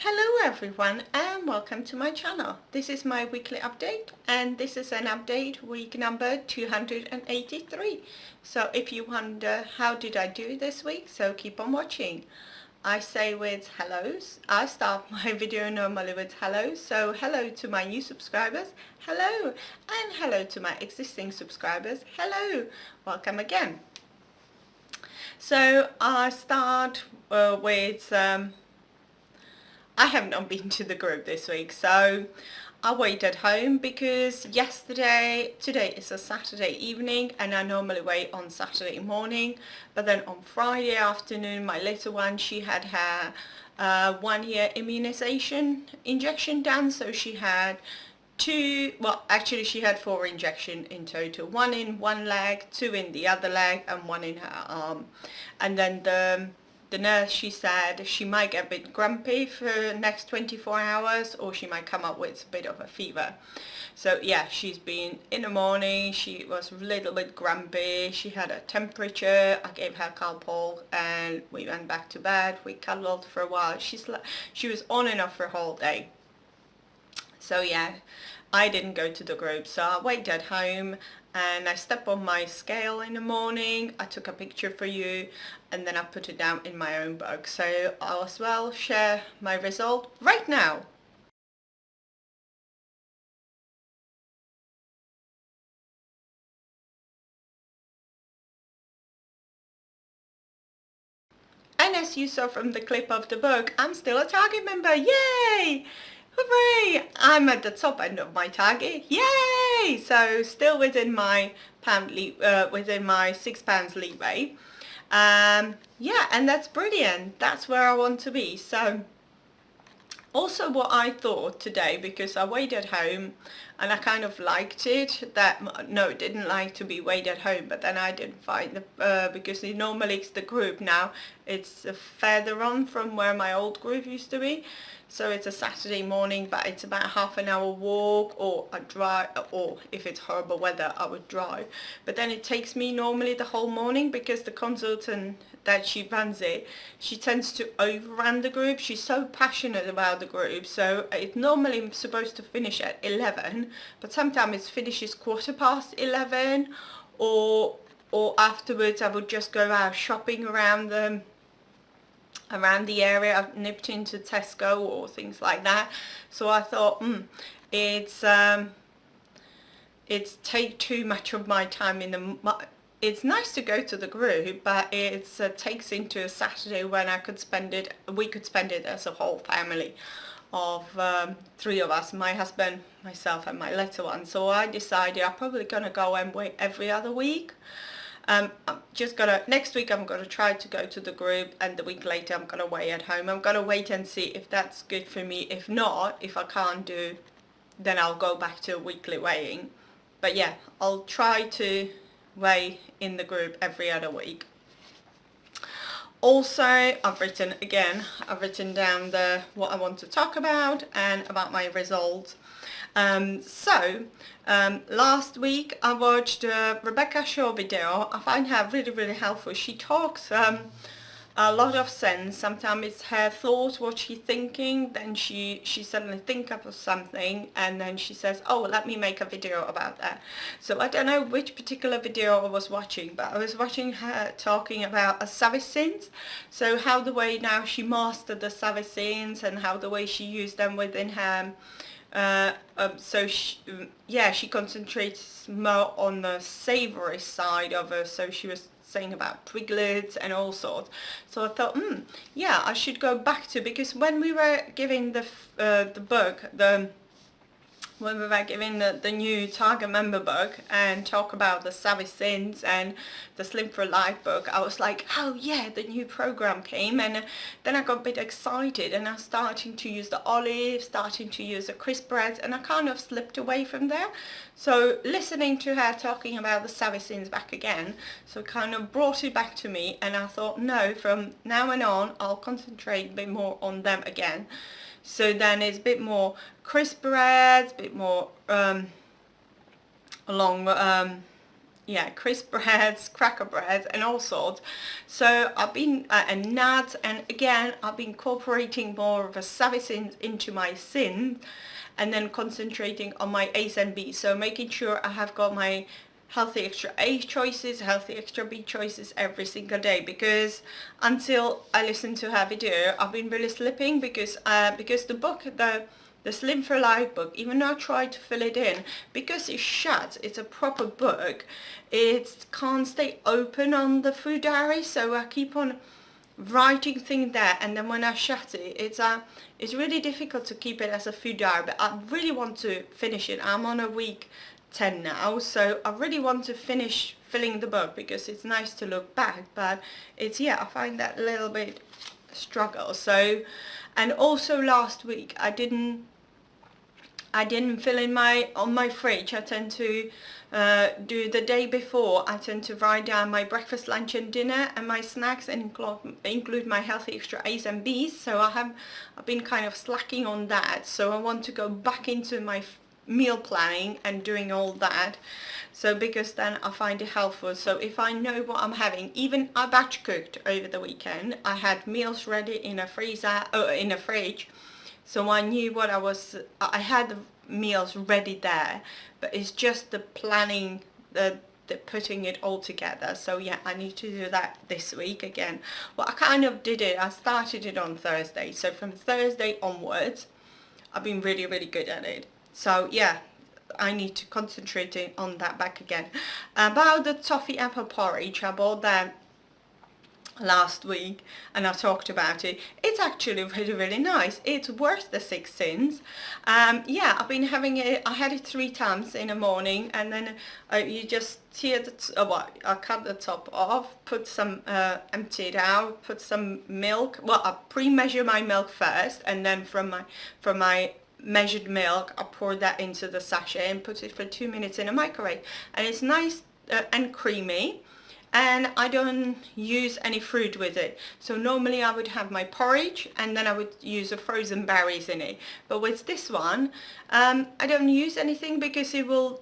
Hello everyone and welcome to my channel. This is my weekly update and this is an update week number 283. So if you wonder how did I do this week, so keep on watching. I say with hellos. I start my video normally with hello. So hello to my new subscribers, hello, and hello to my existing subscribers, hello, welcome again. So I start with I have not been to the group this week, so I wait at home because today is a Saturday evening and I normally wait on Saturday morning, but then on Friday afternoon my little one, she had her 1-year immunization injection done, so she had she had 4 injections in total, 1 in one leg, 2 in the other leg and 1 in her arm. And then the nurse, she said she might get a bit grumpy for the next 24 hours or she might come up with a bit of a fever. So yeah, she's been in the morning, she was a little bit grumpy, she had a temperature, I gave her Calpol and we went back to bed, we cuddled for a while. She was on and off for a whole day. So yeah, I didn't go to the group, so I waited at home and I stepped on my scale in the morning, I took a picture for you and then I put it down in my own book. So I'll as well share my result right now. And as you saw from the clip of the book, I'm still a target member, yay! Hooray! I'm at the top end of my target, yay! So still within my within my £6 leeway. Yeah, and that's brilliant. That's where I want to be. So also what I thought today, because I weighed at home and I kind of liked it, didn't like to be weighed at home, but then I didn't find because normally it's the group now, it's further on from where my old group used to be. So it's a Saturday morning, but it's about half an hour walk or a drive, or if it's horrible weather, I would drive. But then it takes me normally the whole morning because the consultant that she runs it, she tends to overrun the group. She's so passionate about the group, so it's normally supposed to finish at 11, but sometimes it finishes 11:15, or afterwards I would just go out shopping around the area. I've nipped into Tesco or things like that. So I thought, it's take too much of my time in the. It's nice to go to the group, but it takes into a Saturday when we could spend it as a whole family of 3 of us, my husband, myself and my little one. So I decided I'm probably going to go and wait every other week. I'm just gonna, next week I'm gonna try to go to the group, and the week later I'm gonna weigh at home. I'm gonna wait and see if that's good for me. If not, if I can't do, then I'll go back to weekly weighing. But yeah, I'll try to weigh in the group every other week. Also, I've written down what I want to talk about and about my results. Last week I watched Rebecca Shaw video. I find her really, really helpful. She talks a lot of sense. Sometimes it's her thoughts, what she's thinking, then she suddenly think of something and then she says, oh, let me make a video about that. So I don't know which particular video I was watching, but I was watching her talking about Savicines. So how the way now she mastered the Savicines and how the way she used them within her she concentrates more on the savory side of her. So she was saying about twiglets and all sorts. So I thought, yeah, I should go back to, because when we were giving the new target member book and talk about the Savicines and the Slim for Life book, I was like, oh yeah, the new program came, and then I got a bit excited and I was starting to use the olives, starting to use the crisp breads, and I kind of slipped away from there. So listening to her talking about the Savicines back again, so kind of brought it back to me, and I thought, no, from now on I'll concentrate a bit more on them again. So then it's a bit more crisp breads, a bit more along yeah, crisp breads, cracker breads, and all sorts. So I've been and nuts, and again I've been incorporating more of a service into my sin, and then concentrating on my A's and B's. So making sure I have got my healthy extra A choices, healthy extra B choices every single day, because until I listened to her video, I've been really slipping, because the book, the Slim for Life book, even though I tried to fill it in, because it's shut, it's a proper book, it can't stay open on the food diary, so I keep on writing things there, and then when I shut it, it's really difficult to keep it as a food diary. But I really want to finish it. I'm on a week 10 now, so I really want to finish filling the book, because it's nice to look back, but it's, yeah, I find that a little bit struggle. So, and also last week I didn't fill in on my fridge. I tend to do the day before, I tend to write down my breakfast, lunch and dinner and my snacks, and include my healthy extra A's and B's. So I've been kind of slacking on that, so I want to go back into my meal planning and doing all that, so because then I find it helpful. So if I know what I'm having, even I batch cooked over the weekend, I had meals ready in a freezer, in a fridge, so I knew what I had the meals ready there, but it's just the planning, the putting it all together. So yeah, I need to do that this week again. Well, I kind of did it, I started it on Thursday, so from Thursday onwards I've been really good at it. So yeah, I need to concentrate on that back again. About the toffee apple porridge, I bought that last week and I talked about it. It's actually really nice. It's worth the 6 cents. Yeah, I've been having it. I had it 3 times in the morning, and then you just tear I cut the top off, put some empty it out, put some milk. Well, I pre-measure my milk first, and then from my measured milk I pour that into the sachet and put it for 2 minutes in a microwave, and it's nice and creamy, and I don't use any fruit with it. So normally I would have my porridge and then I would use the frozen berries in it, but with this one I don't use anything, because it will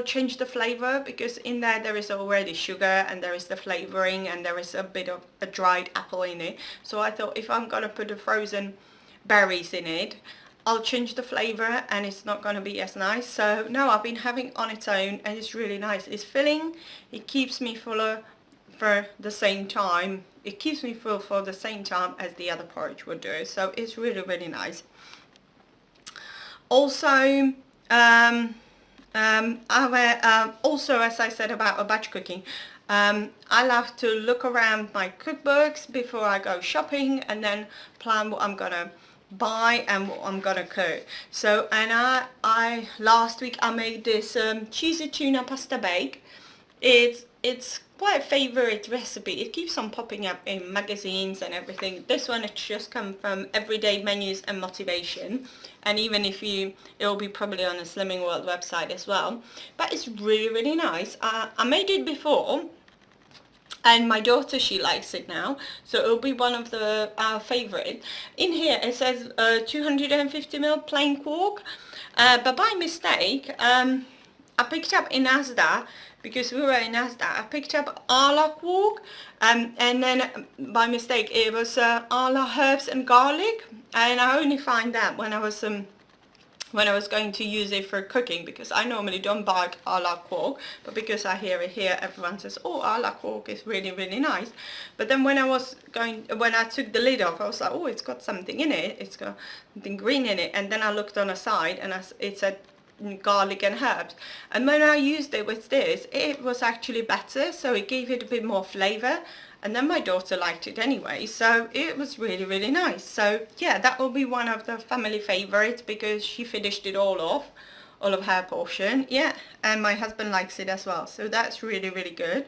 change the flavor, because in there is already sugar and there is the flavoring and there is a bit of a dried apple in it. So I thought, if I'm gonna put the frozen berries in it, I'll change the flavour and it's not going to be as nice. So no, I've been having on its own and it's really nice. It's filling, it keeps me fuller for the same time. It keeps me full for the same time as the other porridge would do. So it's really nice. Also, also, as I said about batch cooking, I love to look around my cookbooks before I go shopping and then plan what I'm gonna buy and what I'm gonna cook. So, and I last week I made this cheesy tuna pasta bake. It's quite a favorite recipe. It keeps on popping up in magazines and everything. This one, it's just come from Everyday Menus and Motivation, and even if it'll be probably on the Slimming World website as well. But it's really nice. I made it before, and my daughter, she likes it now, so it'll be one of our favorite. In here it says 250ml plain quark, but by mistake I picked up in Asda, because we were in Asda, I picked up Arla quark, and then by mistake it was Arla herbs and garlic, and I only find that when I was going to use it for cooking, because I normally don't buy Arla quark, but because I hear it here, everyone says, oh, Arla quark is really nice. But then when I took the lid off, I was like, oh, it's got something in it, it's got something green in it, and then I looked on the side and it said garlic and herbs, and when I used it with this, it was actually better, so it gave it a bit more flavour. And then my daughter liked it anyway, so it was really nice. So yeah, that will be one of the family favorites, because she finished it all of her portion. Yeah, and my husband likes it as well, so that's really good.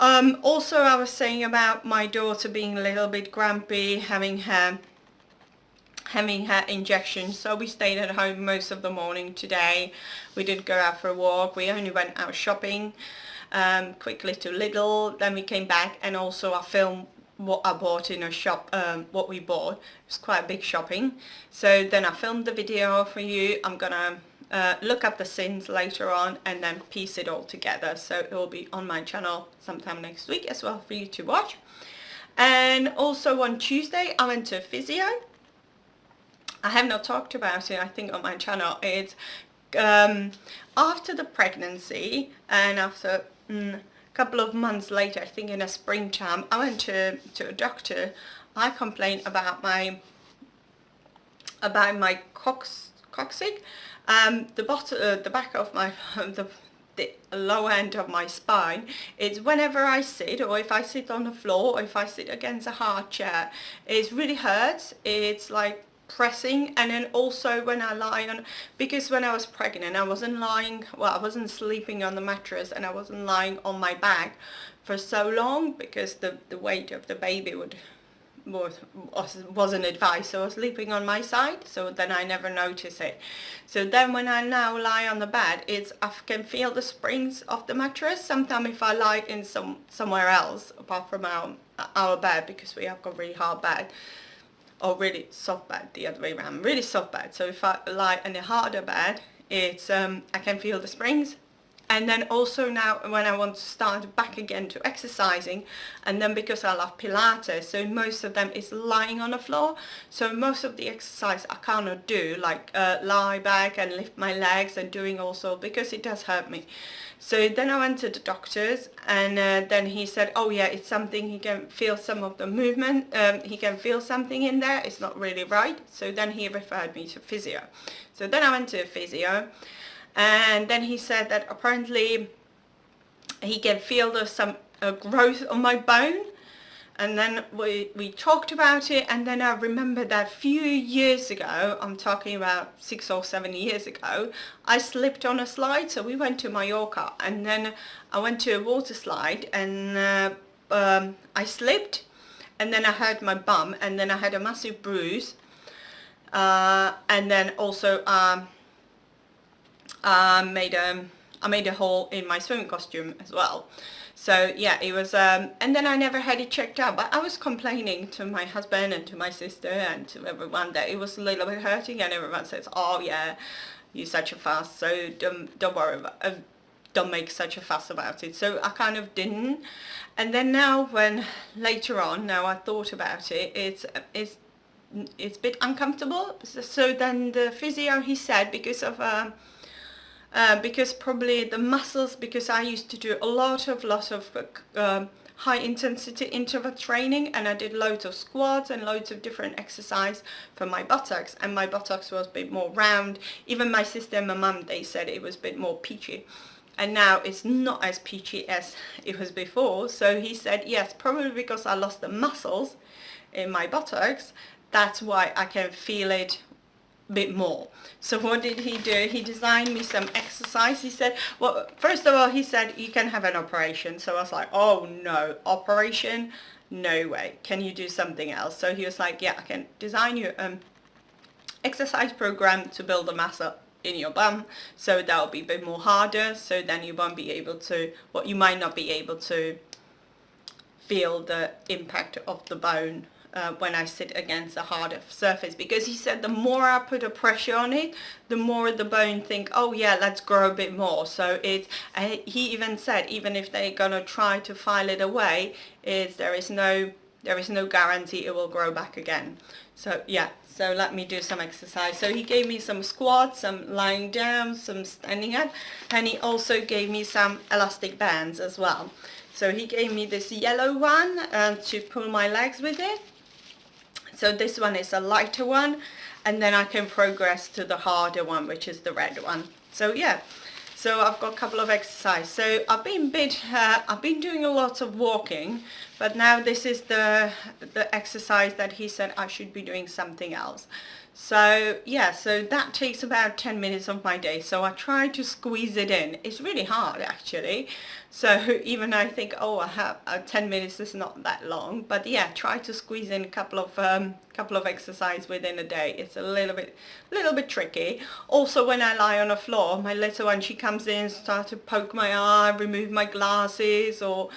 Also, I was saying about my daughter being a little bit grumpy, having her injection, so we stayed at home most of the morning today. We didn't go out for a walk, we only went out shopping quickly to Lidl, then we came back, and also I filmed what I bought in a shop, what we bought. It was quite a big shopping, so then I filmed the video for you. I'm gonna look up the sins later on and then piece it all together. So it will be on my channel sometime next week as well for you to watch. And also on Tuesday I went to physio. I have not talked about it, I think, on my channel. It's after the pregnancy and after a couple of months later, I think in the springtime, I went to a doctor. I complained about my coccyx, the back of my the lower end of my spine. It's whenever I sit, or if I sit on the floor, or if I sit against a hard chair, it really hurts. It's like pressing. And then also when I lie on, because when I was pregnant I wasn't lying, well, I wasn't sleeping on the mattress, and I wasn't lying on my back for so long because the weight of the baby wasn't advised, so I was sleeping on my side, so then I never notice it. So then when I now lie on the bed, I can feel the springs of the mattress. Sometimes if I lie in somewhere else apart from our bed, because we have got really hard bed, or really soft bed, the other way around, really soft bed. So if I lie in a harder bed, it's I can feel the springs. And then also now when I want to start back again to exercising, and then because I love Pilates, so most of them is lying on the floor. So most of the exercise I cannot do, like lie back and lift my legs and doing also, because it does hurt me. So then I went to the doctors, and then he said, oh yeah, it's something, he can feel some of the movement, he can feel something in there, it's not really right. So then he referred me to physio. So then I went to physio. And then he said that apparently he can feel there's some growth on my bone. And then we talked about it, and then I remembered that a few years ago, I'm talking about 6 or 7 years ago, I slipped on a slide. So we went to Mallorca, and then I went to a water slide, and I slipped, and then I hurt my bum, and then I had a massive bruise, and then also I made a hole in my swimming costume as well. So yeah, it was, and then I never had it checked out, but I was complaining to my husband and to my sister and to everyone that it was a little bit hurting, and everyone says, oh yeah, you're such a fuss, so don't worry about it. Don't make such a fuss about it. So I kind of didn't. And then now when later on, now I thought about it, it's a bit uncomfortable. So then the physio, he said, because probably the muscles, because I used to do a lot of high intensity interval training, and I did loads of squats and loads of different exercise for my buttocks, and my buttocks was a bit more round. Even my sister and my mum, they said it was a bit more peachy, and now it's not as peachy as it was before. So he said, yes, probably because I lost the muscles in my buttocks, that's why I can feel it bit more. So what did he do? He designed me some exercise. He said, well, first of all, he said you can have an operation. So I was like, oh no, operation, no way, can you do something else? So he was like, yeah, I can design you exercise program to build the muscle in your bum, so that will be a bit more harder, so then you won't be able to, well, you might not be able to feel the impact of the bone when I sit against a harder surface, because he said the more I put a pressure on it, the more the bone think, oh yeah, let's grow a bit more. So he even said, even if they're gonna try to file it away, there is no guarantee it will grow back again. So yeah, so let me do some exercise. So he gave me some squats, some lying down, some standing up, and he also gave me some elastic bands as well. So he gave me this yellow one to pull my legs with it. So this one is a lighter one, and then I can progress to the harder one, which is the red one. So yeah, so I've got a couple of exercises. So I've been doing a lot of walking, but now this is the exercise that he said I should be doing something else. So yeah, so that takes about 10 minutes of my day. So I try to squeeze it in. It's really hard actually. So even I think, oh, I have 10 minutes is not that long, but yeah, try to squeeze in a couple of exercises within a day. It's a little bit tricky. Also, when I lie on the floor, my little one, she comes in, starts to poke my eye, remove my glasses, or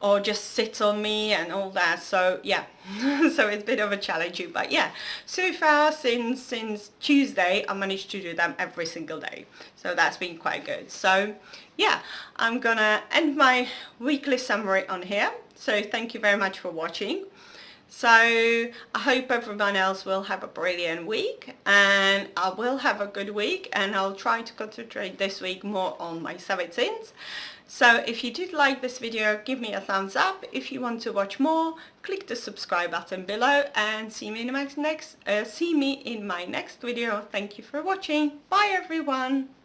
or just sit on me and all that. So yeah, so it's a bit of a challenging, but yeah, so far since Tuesday I managed to do them every single day, so that's been quite good. So yeah, I'm gonna end my weekly summary on here. So thank you very much for watching. So I hope everyone else will have a brilliant week, and I will have a good week, and I'll try to concentrate this week more on my 17th. So if you did like this video, give me a thumbs up. If you want to watch more, click the subscribe button below, and see me in my next video. Thank you for watching. Bye everyone.